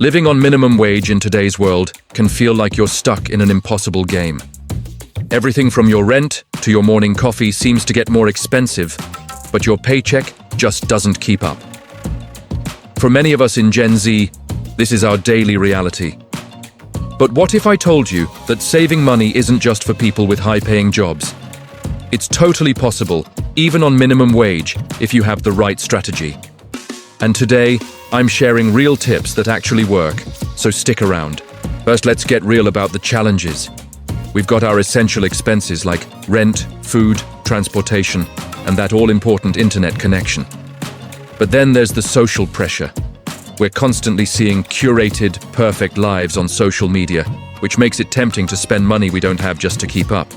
Living on minimum wage in today's world can feel like you're stuck in an impossible game. Everything from your rent to your morning coffee seems to get more expensive, but your paycheck just doesn't keep up. For many of us in Gen Z, this is our daily reality. But what if I told you that saving money isn't just for people with high-paying jobs? It's totally possible, even on minimum wage, if you have the right strategy. And today, I'm sharing real tips that actually work, so stick around. First, let's get real about the challenges. We've got our essential expenses like rent, food, transportation, and that all-important internet connection. But then there's the social pressure. We're constantly seeing curated, perfect lives on social media, which makes it tempting to spend money we don't have just to keep up.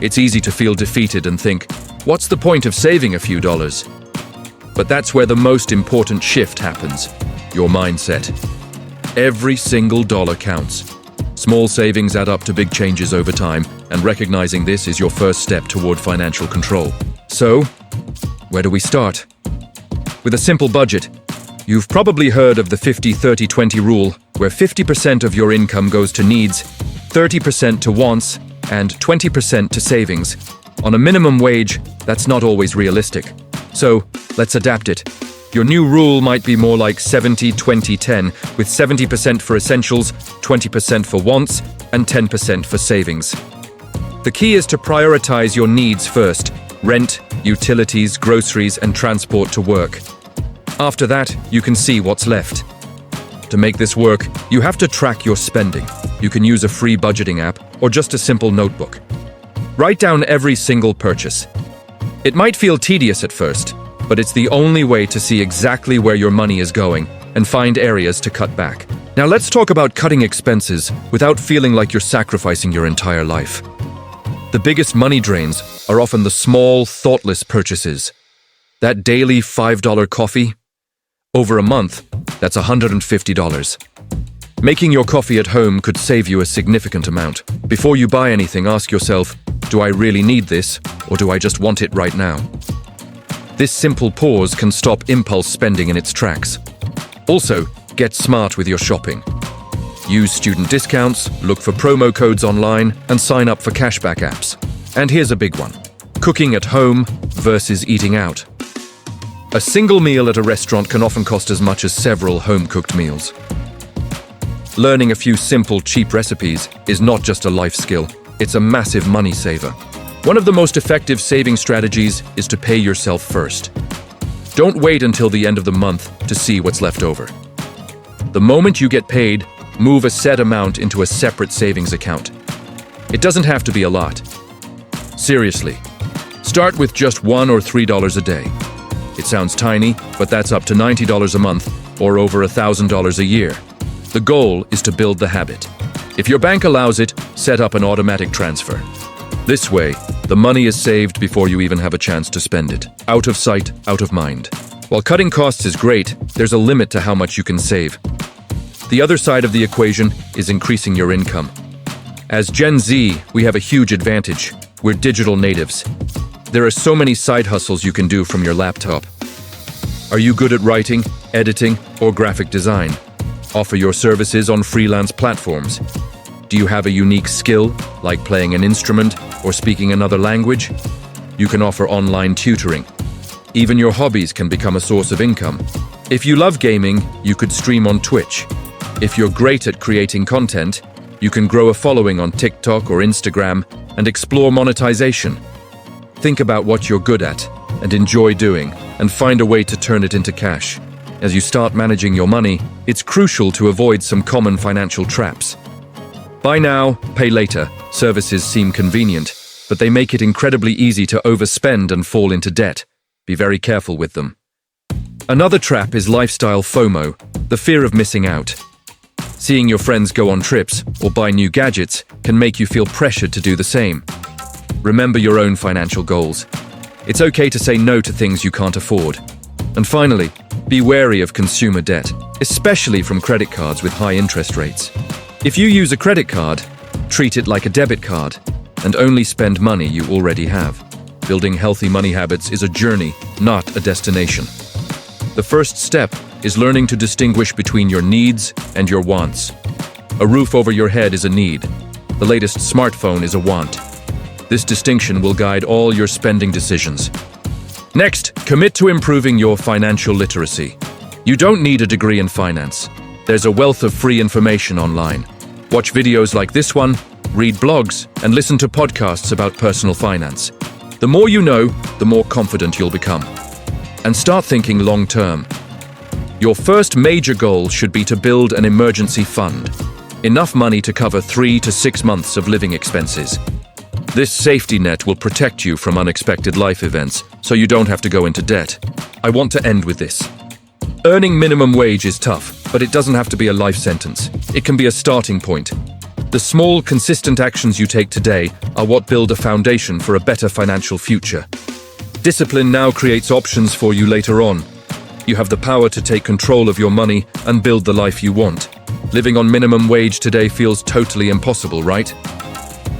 It's easy to feel defeated and think, what's the point of saving a few dollars? But that's where the most important shift happens, your mindset. Every single dollar counts. Small savings add up to big changes over time, and recognizing this is your first step toward financial control. So, where do we start? With a simple budget. You've probably heard of the 50-30-20 rule, where 50% of your income goes to needs, 30% to wants, and 20% to savings. On a minimum wage, that's not always realistic. So, let's adapt it. Your new rule might be more like 70-20-10, with 70% for essentials, 20% for wants, and 10% for savings. The key is to prioritize your needs first: rent, utilities, groceries, and transport to work. After that, you can see what's left. To make this work, you have to track your spending. You can use a free budgeting app or just a simple notebook. Write down every single purchase. It might feel tedious at first, but it's the only way to see exactly where your money is going and find areas to cut back. Now let's talk about cutting expenses without feeling like you're sacrificing your entire life. The biggest money drains are often the small, thoughtless purchases. That daily $5 coffee? Over a month, that's $150. Making your coffee at home could save you a significant amount. Before you buy anything, ask yourself, do I really need this, or do I just want it right now? This simple pause can stop impulse spending in its tracks. Also, get smart with your shopping. Use student discounts, look for promo codes online, and sign up for cashback apps. And here's a big one: cooking at home versus eating out. A single meal at a restaurant can often cost as much as several home-cooked meals. Learning a few simple, cheap recipes is not just a life skill, it's a massive money saver. One of the most effective saving strategies is to pay yourself first. Don't wait until the end of the month to see what's left over. The moment you get paid, move a set amount into a separate savings account. It doesn't have to be a lot. Seriously, start with just $1 or $3 a day. It sounds tiny, but that's up to $90 a month or over $1,000 a year. The goal is to build the habit. If your bank allows it, set up an automatic transfer. This way, the money is saved before you even have a chance to spend it. Out of sight, out of mind. While cutting costs is great, there's a limit to how much you can save. The other side of the equation is increasing your income. As Gen Z, we have a huge advantage. We're digital natives. There are so many side hustles you can do from your laptop. Are you good at writing, editing, or graphic design? Offer your services on freelance platforms. Do you have a unique skill, like playing an instrument or speaking another language? You can offer online tutoring. Even your hobbies can become a source of income. If you love gaming, you could stream on Twitch. If you're great at creating content, you can grow a following on TikTok or Instagram and explore monetization. Think about what you're good at and enjoy doing, and find a way to turn it into cash. As you start managing your money, it's crucial to avoid some common financial traps. Buy now, pay later. Services seem convenient, but they make it incredibly easy to overspend and fall into debt. Be very careful with them. Another trap is lifestyle FOMO, the fear of missing out. Seeing your friends go on trips or buy new gadgets can make you feel pressured to do the same. Remember your own financial goals. It's okay to say no to things you can't afford. And finally, be wary of consumer debt, especially from credit cards with high interest rates. If you use a credit card, treat it like a debit card and only spend money you already have. Building healthy money habits is a journey, not a destination. The first step is learning to distinguish between your needs and your wants. A roof over your head is a need. The latest smartphone is a want. This distinction will guide all your spending decisions. Next, commit to improving your financial literacy. You don't need a degree in finance. There's a wealth of free information online. Watch videos like this one, read blogs, and listen to podcasts about personal finance. The more you know, the more confident you'll become. And start thinking long-term. Your first major goal should be to build an emergency fund. Enough money to cover 3 to 6 months of living expenses. This safety net will protect you from unexpected life events, so you don't have to go into debt. I want to end with this. Earning minimum wage is tough, but it doesn't have to be a life sentence. It can be a starting point. The small, consistent actions you take today are what build a foundation for a better financial future. Discipline now creates options for you later on. You have the power to take control of your money and build the life you want. Living on minimum wage today feels totally impossible, right?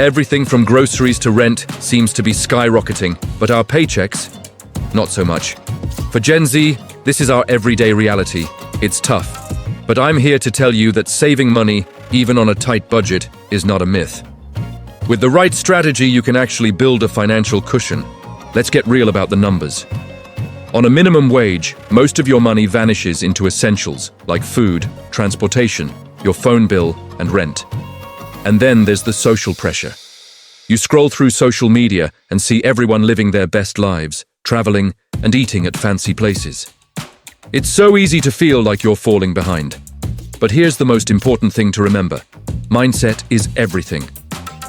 Everything from groceries to rent seems to be skyrocketing, but our paychecks, not so much. For Gen Z, this is our everyday reality. It's tough. But I'm here to tell you that saving money, even on a tight budget, is not a myth. With the right strategy, you can actually build a financial cushion. Let's get real about the numbers. On a minimum wage, most of your money vanishes into essentials like food, transportation, your phone bill, and rent. And then there's the social pressure. You scroll through social media and see everyone living their best lives, traveling, and eating at fancy places. It's so easy to feel like you're falling behind. But here's the most important thing to remember. Mindset is everything.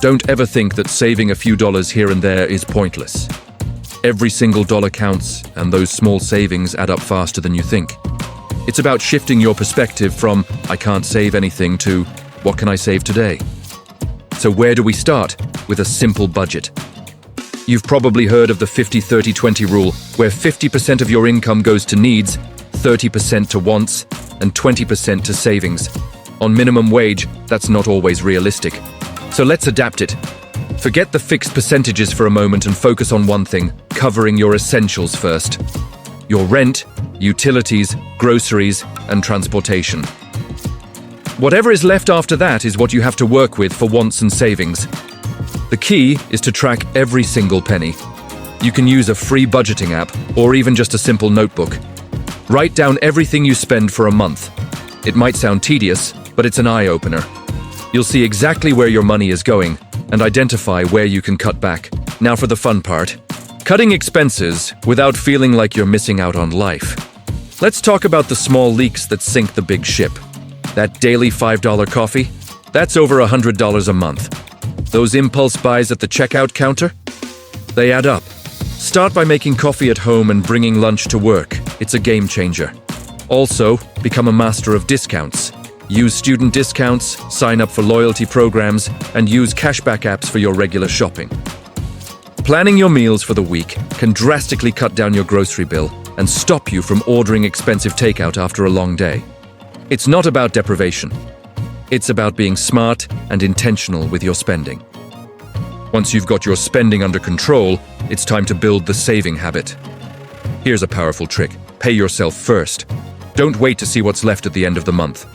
Don't ever think that saving a few dollars here and there is pointless. Every single dollar counts, and those small savings add up faster than you think. It's about shifting your perspective from, I can't save anything, to, what can I save today? So where do we start? With a simple budget. You've probably heard of the 50-30-20 rule, where 50% of your income goes to needs, 30% to wants, and 20% to savings. On minimum wage, that's not always realistic. So let's adapt it. Forget the fixed percentages for a moment and focus on one thing, covering your essentials first. Your rent, utilities, groceries, and transportation. Whatever is left after that is what you have to work with for wants and savings. The key is to track every single penny. You can use a free budgeting app or even just a simple notebook. Write down everything you spend for a month. It might sound tedious, but it's an eye-opener. You'll see exactly where your money is going and identify where you can cut back. Now for the fun part. Cutting expenses without feeling like you're missing out on life. Let's talk about the small leaks that sink the big ship. That daily $5 coffee? That's over $100 a month. Those impulse buys at the checkout counter? They add up. Start by making coffee at home and bringing lunch to work. It's a game changer. Also, become a master of discounts. Use student discounts, sign up for loyalty programs, and use cashback apps for your regular shopping. Planning your meals for the week can drastically cut down your grocery bill and stop you from ordering expensive takeout after a long day. It's not about deprivation. It's about being smart and intentional with your spending. Once you've got your spending under control, it's time to build the saving habit. Here's a powerful trick. Pay yourself first. Don't wait to see what's left at the end of the month.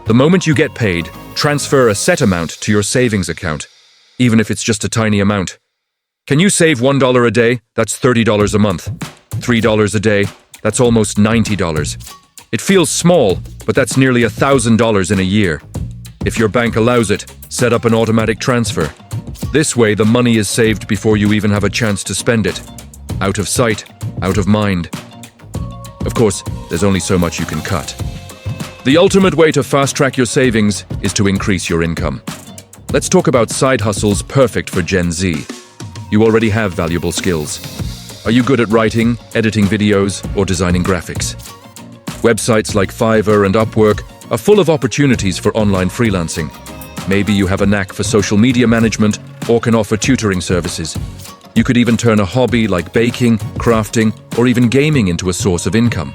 The moment you get paid, transfer a set amount to your savings account, even if it's just a tiny amount. Can you save $1 a day? That's $30 a month. $3 a day? That's almost $90. It feels small, but that's nearly $1,000 in a year. If your bank allows it, set up an automatic transfer. This way, the money is saved before you even have a chance to spend it. Out of sight, out of mind. Of course, there's only so much you can cut. The ultimate way to fast-track your savings is to increase your income. Let's talk about side hustles perfect for Gen Z. You already have valuable skills. Are you good at writing, editing videos, or designing graphics? Websites like Fiverr and Upwork are full of opportunities for online freelancing. Maybe you have a knack for social media management or can offer tutoring services. You could even turn a hobby like baking, crafting, or even gaming into a source of income.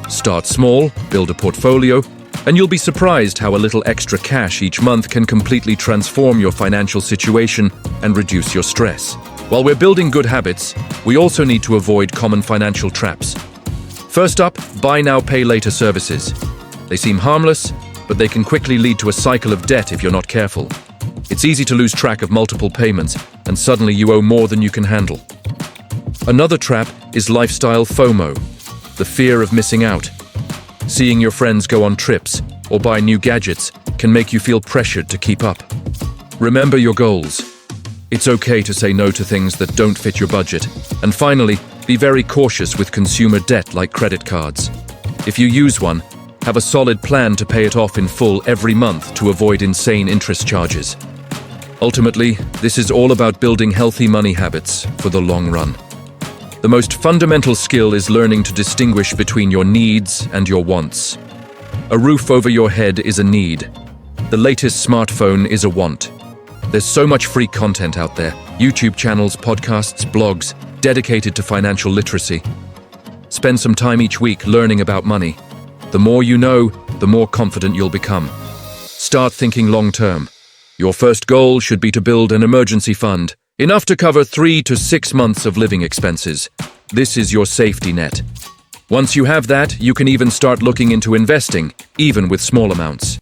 Start small, build a portfolio, and you'll be surprised how a little extra cash each month can completely transform your financial situation and reduce your stress. While we're building good habits, we also need to avoid common financial traps. First up, buy now, pay later services. They seem harmless, but they can quickly lead to a cycle of debt if you're not careful. It's easy to lose track of multiple payments, and suddenly you owe more than you can handle. Another trap is lifestyle FOMO, the fear of missing out. Seeing your friends go on trips or buy new gadgets can make you feel pressured to keep up. Remember your goals. It's okay to say no to things that don't fit your budget. And finally, be very cautious with consumer debt like credit cards. If you use one, have a solid plan to pay it off in full every month to avoid insane interest charges. Ultimately, this is all about building healthy money habits for the long run. The most fundamental skill is learning to distinguish between your needs and your wants. A roof over your head is a need. The latest smartphone is a want. There's so much free content out there, YouTube channels, podcasts, blogs, dedicated to financial literacy. Spend some time each week learning about money. The more you know, the more confident you'll become. Start thinking long-term. Your first goal should be to build an emergency fund, enough to cover 3 to 6 months of living expenses. This is your safety net. Once you have that, you can even start looking into investing, even with small amounts.